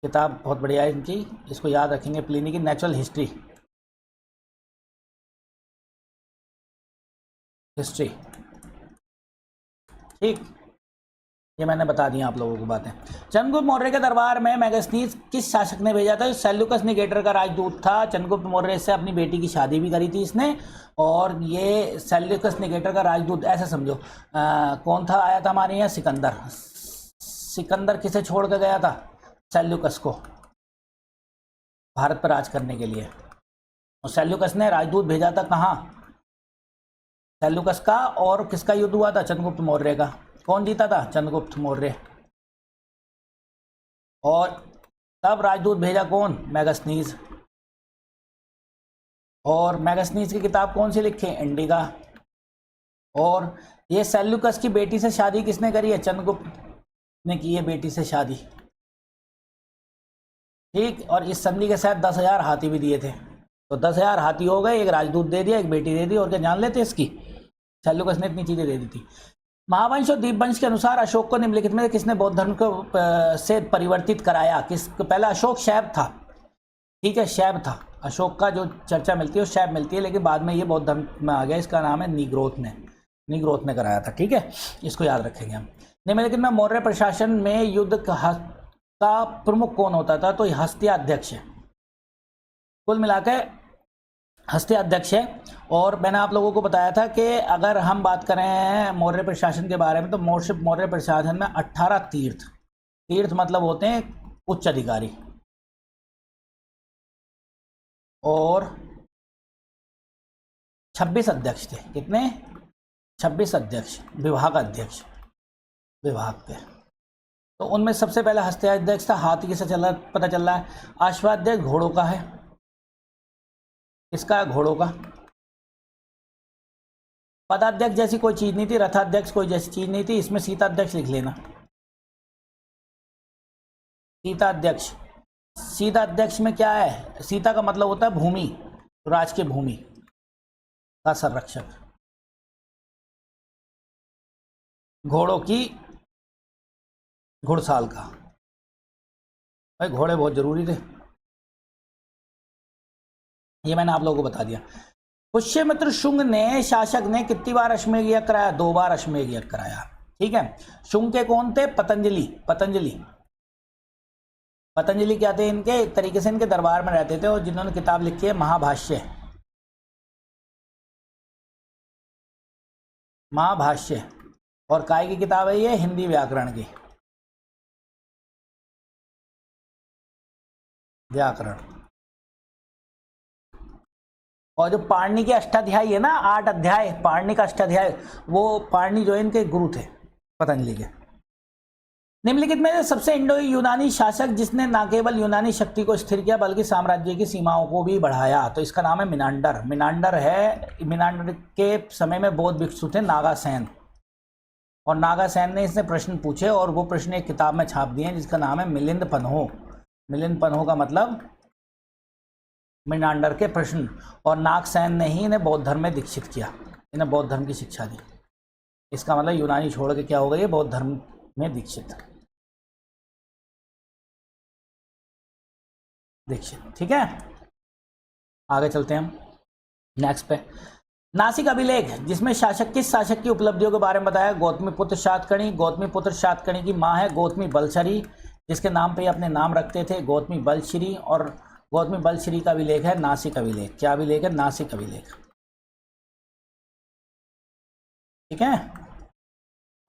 किताब, बहुत बढ़िया है इनकी, इसको याद रखेंगे। प्लिनी की नेचुरल हिस्ट्री। ठीक, ये मैंने बता दिया आप लोगों को बातें। चंद्रगुप्त मौर्य के दरबार में मैगस्थनीज किस शासक ने भेजा था? सेल्यूकस निकेटर का राजदूत था। चंद्रगुप्त मौर्य से अपनी बेटी की शादी भी करी थी इसने, और ये सेल्यूकस निकेटर का राजदूत ऐसे समझो। कौन था आया था हमारे यहाँ? सिकंदर। सिकंदर किसे छोड़ कर गया था? सेल्यूकस को, भारत पर राज करने के लिए। और सेल्यूकस ने राजदूत भेजा था कहाँ? सेल्यूकस का। और किसका युद्ध हुआ था? चंद्रगुप्त मौर्य का। कौन जीता था? चंद्रगुप्त मौर्य। और तब राजदूत भेजा कौन? मैगस्थनीज। और मैगस्थनीज की किताब कौन सी लिखे? इंडिका। और ये सेल्यूकस की बेटी से शादी किसने करी है? चंद्रगुप्त ने की है बेटी से शादी। ठीक, और इस संधि के साथ 10,000 हाथी भी दिए थे। तो 10,000 हाथी हो गए, एक राजदूत दे दिया, एक बेटी दे दी, और क्या जान लेते इसकी? सेल्यूकस ने इतनी चीजें दे दी थी। महावंश और दीपवंश के अनुसार अशोक को निम्नलिखित में किसने बौद्ध धर्म को से परिवर्तित कराया? पहला अशोक शैब था, ठीक है, शैब था। अशोक का जो चर्चा मिलती है वो शैब मिलती है, लेकिन बाद में ये बौद्ध धर्म में आ गया। इसका नाम है निग्रोथ ने कराया था। ठीक है, इसको याद रखेंगे हम। निम्नलिखित में मौर्य प्रशासन में युद्ध का प्रमुख कौन होता था? तो हस्त्याध्यक्ष है। कुल मिलाकर हस्त्याध्यक्ष है। और मैंने आप लोगों को बताया था कि अगर हम बात करें मौर्य प्रशासन के बारे में, तो मौर्य प्रशासन में 18 तीर्थ मतलब होते हैं उच्च अधिकारी, और 26 अध्यक्ष थे। कितने? 26 अध्यक्ष, विभाग अध्यक्ष विभाग के। तो उनमें सबसे पहला हस्त्याध्यक्ष था। हाथी किसे पता चल रहा है? अश्वाध्यक्ष घोड़ों का है। किसका? घोड़ों का। पदाध्यक्ष जैसी कोई चीज नहीं थी, रथाध्यक्ष कोई जैसी चीज नहीं थी। इसमें सीताध्यक्ष लिख लेना। सीताध्यक्ष में क्या है? सीता का मतलब होता है भूमि, राज के भूमि का संरक्षक। घोड़ों की घुड़साल का। भाई घोड़े बहुत जरूरी थे, ये मैंने आप लोगों को बता दिया। पुष्यमित्र शुंग ने शासक ने कितनी बार अश्वमेध यज्ञ कराया? 2 बार अश्वमेध यज्ञ कराया। ठीक है। शुंग के कौन थे? पतंजलि क्या थे? इनके एक तरीके से इनके दरबार में रहते थे, और जिन्होंने किताब लिखी है महाभाष्य। और काय की किताब है ये? हिंदी व्याकरण की। और जो पाणिनि के अष्टाध्यायी है ना, 8 अध्याय, पाणिनि का अष्टाध्याय, वो पाणिनि जो है इनके गुरु थे पतंजलि के। निम्नलिखित में सबसे इंडो यूनानी शासक जिसने न केवल यूनानी शक्ति को स्थिर किया बल्कि साम्राज्य की सीमाओं को भी बढ़ाया, तो इसका नाम है मिनांडर। मिनांडर के समय में बौद्ध भिक्षु थे नागासेन, और नागासेन ने इसने प्रश्न पूछे, और वो प्रश्न एक किताब में छाप दिए जिसका नाम है मिलिंद पन्हो का मतलब मिनांडर के प्रश्न। और नागसेन ने ही इन्हें बौद्ध धर्म में दीक्षित किया, इन्हें बौद्ध धर्म की शिक्षा दी। इसका मतलब यूनानी छोड़ के क्या हो गई? बौद्ध धर्म में दीक्षित। ठीक है, आगे चलते हैं हम नेक्स्ट पे। नासिक अभिलेख, जिसमें किस शासक की उपलब्धियों के बारे में बताया? गौतमीपुत्र शातकर्णी की माँ है गौतमी बलश्री, जिसके नाम पे अपने नाम रखते थे, गौतमी बलश्री। और गौतमी बलश्री का अभिलेख है नासिक अभिलेख। क्या अभिलेख है? नासिक अभिलेख। ठीक है,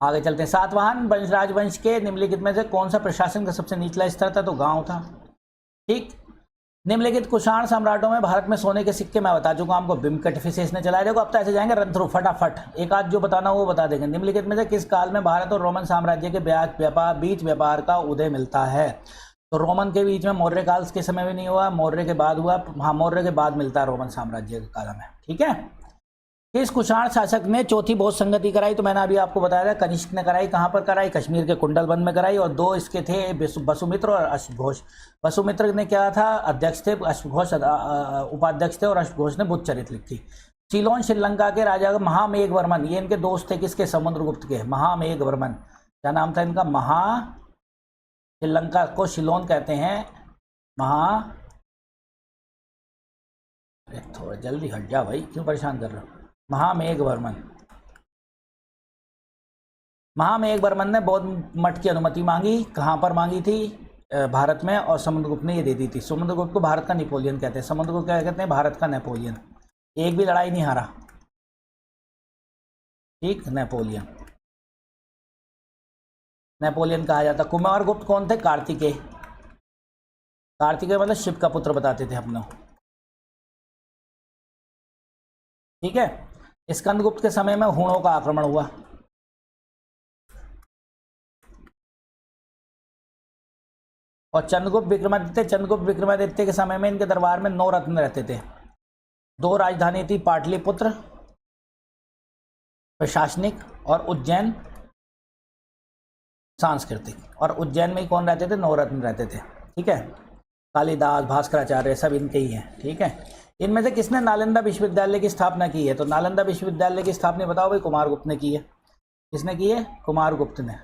आगे चलते हैं। सातवाहन राजवंश के निम्नलिखित में से कौन सा प्रशासन का सबसे निचला स्तर था? तो गांव था। ठीक। निम्नलिखित कुषाण सम्राटों में भारत में सोने के सिक्के मैं बता चुका हूं आपको, बिमकटफिसेस ने चलाए। देखो अब तो ऐसे जाएंगे रन थ्रू फटाफट, एक आध जो बताना वो बता देंगे। निम्नलिखित में से किस काल में भारत और रोमन साम्राज्य के बीच व्यापार का उदय मिलता है? तो रोमन के बीच में मौर्य काल के समय में नहीं हुआ, मौर्य के बाद हुआ। हाँ, मौर्य के बाद मिलता है रोमन साम्राज्य के काल में। ठीक है। किस कुषाण शासक ने चौथी बौद्ध संगति कराई? तो मैंने अभी आपको बताया था, कनिष्क ने कराई। कहाँ पर कराई? कश्मीर के कुंडलबंद में कराई। और दो इसके थे, वसुमित्र और अश्वघोष। वसुमित्र ने क्या था? अध्यक्ष थे, अश्वघोष उपाध्यक्ष थे, और अश्वघोष ने बुद्ध चरित्र लिखी। सीलोन श्रीलंका के राजा महामेघवर्मन, ये इनके दोस्त थे, किसके? समुद्रगुप्त के। महामेघवर्मन क्या नाम था इनका? श्रीलंका को सिलोन कहते हैं। थोड़ा जल्दी हट जा भाई, क्यों परेशान कर रहे हो? महामेघवर्मन ने बौद्ध मठ की अनुमति मांगी। कहाँ पर मांगी थी? भारत में। और समुद्रगुप्त ने ये दे दी थी। समुद्रगुप्त को भारत का नेपोलियन कहते हैं। समुद्रगुप्त क्या कहते हैं? भारत का नेपोलियन। एक भी लड़ाई नहीं हारा। ठीक, नेपोलियन कहा जाता। कुमारगुप्त कौन थे? कार्तिकेय। कार्तिकेय मतलब शिव का पुत्र बताते थे अपने। ठीक है। स्कंदगुप्त के समय में हूणों का आक्रमण हुआ। और चंद्रगुप्त विक्रमादित्य के समय में इनके दरबार में 9 रत्न रहते थे। 2 राजधानी थी, पाटलिपुत्र प्रशासनिक और उज्जैन सांस्कृतिक। और उज्जैन में ही कौन रहते थे? 9 रत्न रहते थे। ठीक है। कालिदास, भास्कराचार्य सब इनके ही हैं। ठीक है। इनमें से किसने नालंदा विश्वविद्यालय की स्थापना की है? तो नालंदा विश्वविद्यालय की स्थापना बताओ भाई। कुमारगुप्त ने की है। किसने की है? कुमारगुप्त ने।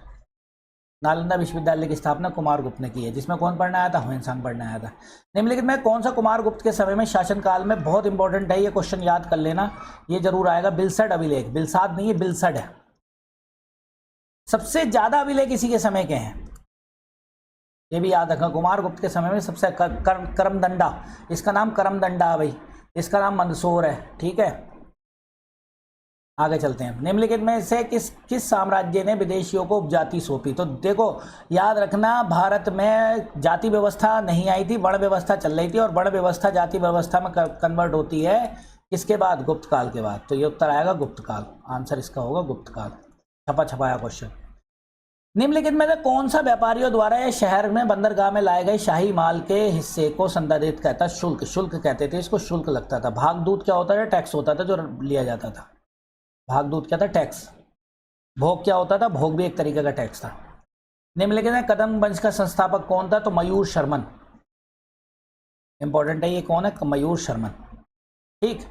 नालंदा विश्वविद्यालय की स्थापना कुमारगुप्त ने की है, जिसमें कौन पढ़ने आया था? ह्वेनसांग पढ़ने आया था। निम्नलिखित में कौन सा कुमारगुप्त के समय में शासनकाल में, बहुत इंपॉर्टेंट है ये क्वेश्चन, याद कर लेना, ये जरूर आएगा। बिलसड अभिलेख, बिलसाद नहीं है, बिलसड है। सबसे ज्यादा अभिलेख इसी के समय के हैं, ये भी याद रखना। कुमारगुप्त के समय में सबसे करमदंडा, इसका नाम करमदंडा भाई, इसका नाम मंदसौर है। ठीक है। आगे चलते हैं। निम्नलिखित में से किस साम्राज्य ने विदेशियों को उपजाति सौंपी? तो देखो, याद रखना, भारत में जाति व्यवस्था नहीं आई थी, वर्ण व्यवस्था चल रही थी। और वर्ण व्यवस्था जाति व्यवस्था में कन्वर्ट होती है किसके बाद? गुप्त काल के बाद। तो ये उत्तर आएगा गुप्त काल। आंसर इसका होगा गुप्त काल। छपा छपाया क्वेश्चन। निम्नलिखित में से कौन सा व्यापारियों द्वारा शहर में बंदरगाह में लाए गए शाही माल के हिस्से को संदर्भित कहता है? शुल्क। शुल्क कहते थे इसको, शुल्क लगता था। भागदूत क्या होता था? टैक्स होता था जो लिया जाता था। भागदूत क्या था? टैक्स। भोग क्या होता था? भोग भी एक तरीके का टैक्स था। निम्नलिखित में कदम वंश का संस्थापक कौन था? तो मयूर शर्मन। इंपॉर्टेंट है ये, कौन है? मयूर शर्मन। ठीक।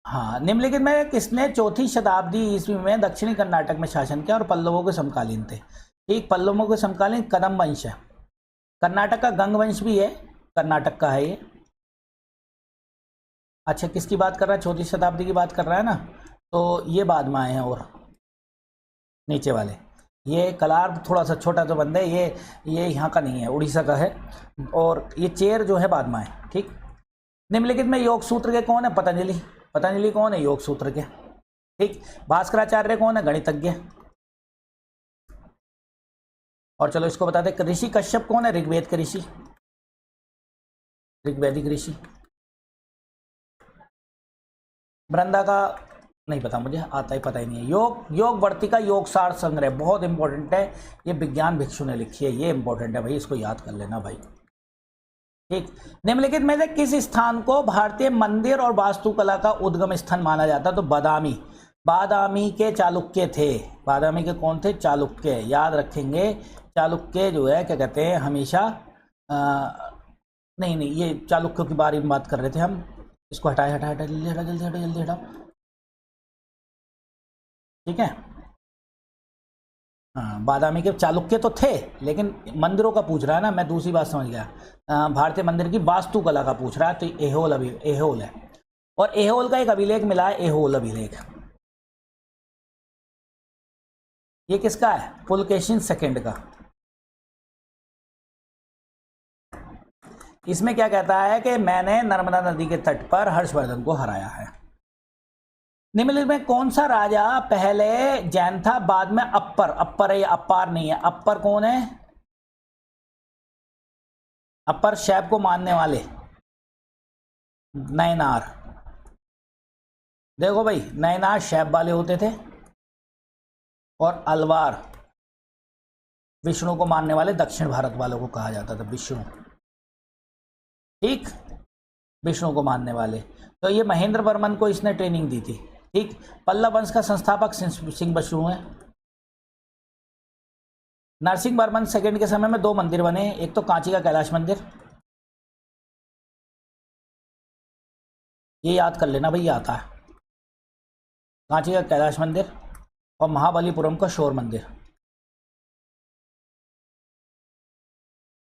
हाँ। निम्नलिखित में किसने 4वीं शताब्दी ईस्वी में दक्षिणी कर्नाटक में शासन किया और पल्लवों के समकालीन थे? ठीक, पल्लवों के समकालीन कदम वंश है। कर्नाटक का गंग वंश भी है, कर्नाटक का है ये। अच्छा, किसकी बात कर रहा है? 4वीं शताब्दी की बात कर रहा है ना। तो ये बाद में आए हैं, और नीचे वाले ये कलार थोड़ा सा छोटा तो बंदा है, ये यहाँ का नहीं है, उड़ीसा का है। और ये चेर जो है बाद में आए। ठीक। निम्नलिखित में योग सूत्र के कौन है? पतंजलि। पतंजलि कौन है? योग सूत्र के। ठीक। भास्कराचार्य कौन है? गणितज्ञ। और चलो इसको बताते, ऋषि कश्यप कौन है? ऋग्वेद के ऋषि, ऋग्वैदिक ऋषि। वृंदा का नहीं पता मुझे, आता ही पता ही नहीं है। योग वर्तिका योग सार संग्रह बहुत इंपॉर्टेंट है, ये विज्ञान भिक्षु ने लिखी है, ये इंपॉर्टेंट है भाई, इसको याद कर लेना भाई। ठीक। निम्नलिखित में से किस स्थान को भारतीय मंदिर और वास्तुकला का उद्गम स्थान माना जाता? तो बादामी। बादामी के चालुक्य थे। बादामी के कौन थे? चालुक्य। याद रखेंगे, चालुक्य जो है क्या कहते हैं हमेशा, नहीं ये चालुक्यों के बारे में बात कर रहे थे हम। इसको हटाए, जल्दी हटाओ। ठीक है। हाँ, बादामी के चालुक्य तो थे, लेकिन मंदिरों का पूछ रहा है ना, मैं दूसरी बात समझ गया। भारतीय मंदिर की वास्तुकला का पूछ रहा है, तो एहोल है। और एहोल का एक अभिलेख मिला है, एहोल अभिलेख। ये किसका है? पुलकेशिन सेकंड का। इसमें क्या कहता है कि मैंने नर्मदा नदी के तट पर हर्षवर्धन को हराया है। निम्नलिखित में कौन सा राजा पहले जैन था, बाद में अप्पर है या अपार नहीं है? अप्पर कौन है? अप्पर शैव को मानने वाले, नयनार। देखो भाई, नयनार शैव वाले होते थे, और अलवार विष्णु को मानने वाले दक्षिण भारत वालों को कहा जाता था विष्णु, ठीक, विष्णु को मानने वाले। तो ये महेंद्र वर्मन को इसने ट्रेनिंग दी थी, ठीक। पल्लव वंश का संस्थापक सिंह विष्णु है। नरसिंह वर्मन सेकंड के समय में 2 मंदिर बने, एक तो कांची का कैलाश मंदिर, ये याद कर लेना भाई, आता है, कांची का कैलाश मंदिर, और महाबलीपुरम का शोर मंदिर,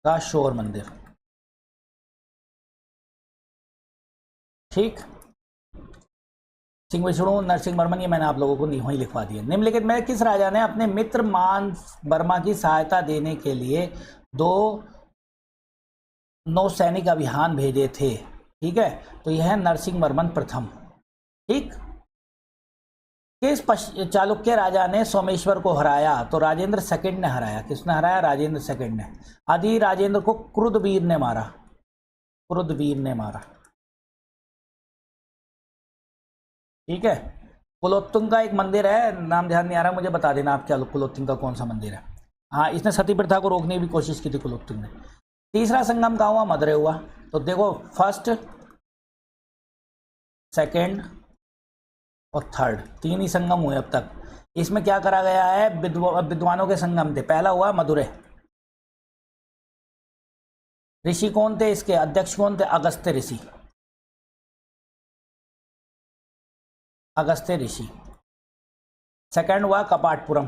का शोर मंदिर, ठीक। सिंह विष्णु, नरसिंह वर्मन, ये मैंने आप लोगों को वहीं लिखवा दिया। निम्नलिखित में किस राजा ने अपने मित्र मान वर्मा की सहायता देने के लिए 2 नौसैनिक अभियान भेजे थे, ठीक है। तो यह है नरसिंह वर्मन प्रथम, ठीक। किस चालुक्य राजा ने सोमेश्वर को हराया? तो राजेंद्र सेकंड ने हराया। किसने हराया? राजेंद्र सेकंड ने। आदि राजेंद्र को क्रुद्धवीर ने मारा, क्रुद्धवीर ने मारा, ठीक है। कुलोत्तुंग का एक मंदिर है, नाम ध्यान नहीं आ रहा मुझे, बता देना आप क्या कुलोत्तुंग का कौन सा मंदिर है। हाँ, इसने सती प्रथा को रोकने की भी कोशिश की थी कुलोत्तुंग ने। तीसरा संगम कहाँ हुआ? मदुरै हुआ। तो देखो फर्स्ट, सेकंड और थर्ड, 3 ही संगम हुए अब तक। इसमें क्या करा गया है? विद्वानों के संगम थे। पहला हुआ मदुरै। ऋषि कौन थे इसके? अध्यक्ष कौन थे? अगस्त्य ऋषि, अगस्त्य ऋषि। सेकंड हुआ कपाटपुरम,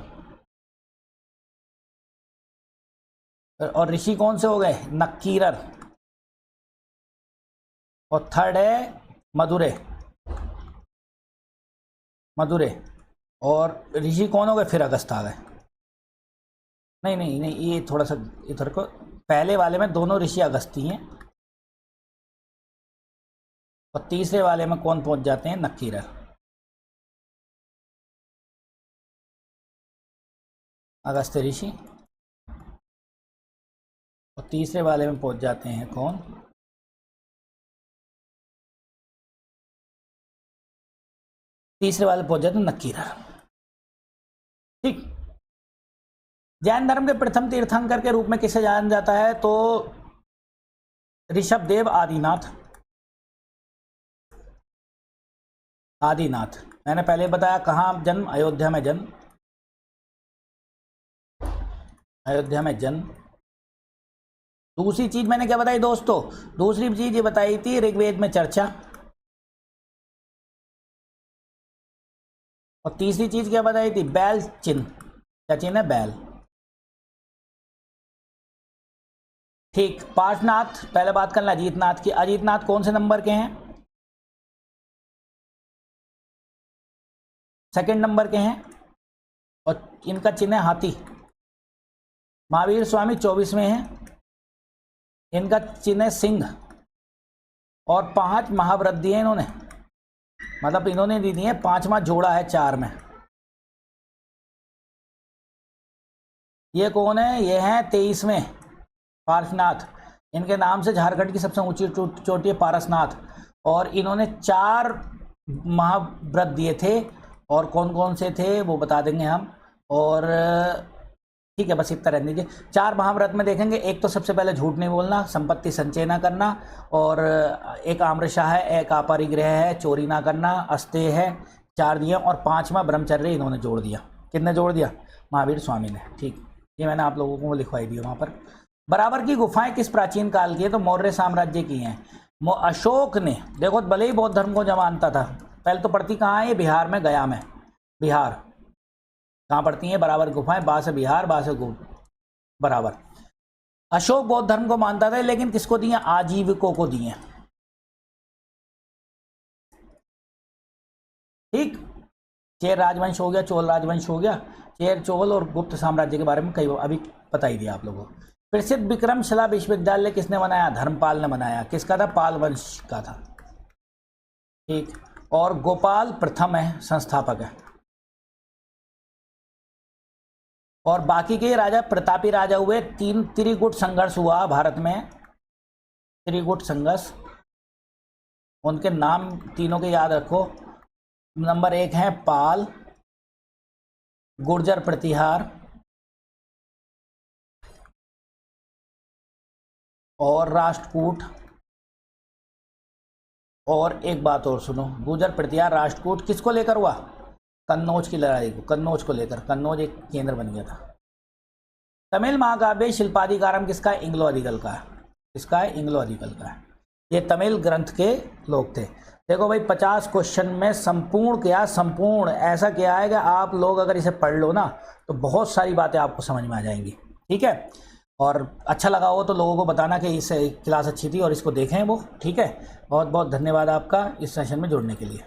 और ऋषि कौन से हो गए? नक्कीरर। और थर्ड है मदुरै, मदुरै। और ऋषि कौन हो गए? फिर अगस्त आ गए। नहीं नहीं नहीं, ये थोड़ा सा इधर को, पहले वाले में दोनों ऋषि अगस्ती हैं, और तीसरे वाले में कौन पहुंच जाते हैं? नक्कीरर, अगस्त्य ऋषि। और तीसरे वाले में पहुंच जाते हैं कौन? तीसरे वाले पहुंच जाते हैं नक्कीरर, ठीक। जैन धर्म के प्रथम तीर्थंकर के रूप में किसे जाना जाता है? तो ऋषभदेव आदिनाथ, आदिनाथ। मैंने पहले बताया कहाँ जन्म? अयोध्या में जन्म, अयोध्या में जन्म। दूसरी चीज मैंने क्या बताई दोस्तों? दूसरी चीज ये बताई थी ऋग्वेद में चर्चा, और तीसरी चीज क्या बताई थी? बैल चिन्ह। क्या चिन्ह है? बैल, ठीक। पार्श्वनाथ, पहले बात करना अजीतनाथ की। अजीतनाथ कौन से नंबर के हैं? सेकंड नंबर के हैं, और इनका चिन्ह है हाथी। महावीर स्वामी 24वें हैं, इनका चिन्ह है सिंह। और 5 महाव्रत दिए इन्होंने, मतलब इन्होंने दी है, 5वां जोड़ा है 4 में। ये कौन है? ये हैं 23वें पार्श्वनाथ। इनके नाम से झारखंड की सबसे ऊंची चोटी है पारसनाथ। और इन्होंने 4 महाव्रत दिए थे, और कौन कौन से थे वो बता देंगे हम। और ठीक है, बस इतना रहने दीजिए। 4 महाव्रत में देखेंगे, एक तो सबसे पहले झूठ नहीं बोलना, संपत्ति संचय ना करना, और एक आम्रशा है, एक अपरिग्रह है, चोरी ना करना, अस्तेय है, 4 दिया। और 5वां ब्रह्मचर्य इन्होंने जोड़ दिया। किसने जोड़ दिया? महावीर स्वामी ने, ठीक। ये मैंने आप लोगों को लिखवाई दी वहाँ पर। बराबर की गुफाएं किस प्राचीन काल की है? तो मौर्य साम्राज्य की हैं। अशोक ने, देखो भले ही बौद्ध धर्म को मानता था, पहले तो पड़ती कहाँ है ये? बिहार में, गया में, बिहार। कहाँ पड़ती हैं बराबर गुफाएं? बा से बिहार, बा से बराबर। अशोक बौद्ध धर्म को मानता था, लेकिन किसको दिए? आजीविकों को दिए, ठीक। चेर राजवंश हो गया, चोल राजवंश हो गया। चेर, चोल और गुप्त साम्राज्य के बारे में कई अभी बता ही दिया आप लोगों को। प्रसिद्ध विक्रमशिला विश्वविद्यालय किसने बनाया? धर्मपाल ने बनाया। किसका था? पाल वंश का था, ठीक। और गोपाल प्रथम है, संस्थापक है। और बाकी के राजा प्रतापी राजा हुए। 3 त्रिकूट संघर्ष हुआ भारत में, त्रिकूट संघर्ष। उनके नाम तीनों के याद रखो। नंबर 1 है पाल, गुर्जर प्रतिहार, और राष्ट्रकूट। और एक बात और सुनो, गुर्जर प्रतिहार राष्ट्रकूट किसको लेकर हुआ? कन्नौज की लड़ाई को, कन्नौज को लेकर। कन्नौज एक केंद्र बन गया था। तमिल महाकाव्य शिल्पाधिकारम किसका है? इंग्लो अधिकल का है। किसका है? इंग्लो अधिकल का है। ये तमिल ग्रंथ के लोग थे। देखो भाई 50 क्वेश्चन में संपूर्ण क्या, संपूर्ण ऐसा क्या है कि आप लोग अगर इसे पढ़ लो ना तो बहुत सारी बातें आपको समझ में आ जाएंगी। ठीक है, और अच्छा लगा हो तो लोगों को बताना कि इस क्लास अच्छी थी और इसको देखें वो। ठीक है, बहुत बहुत धन्यवाद आपका इस सेशन में जुड़ने के लिए।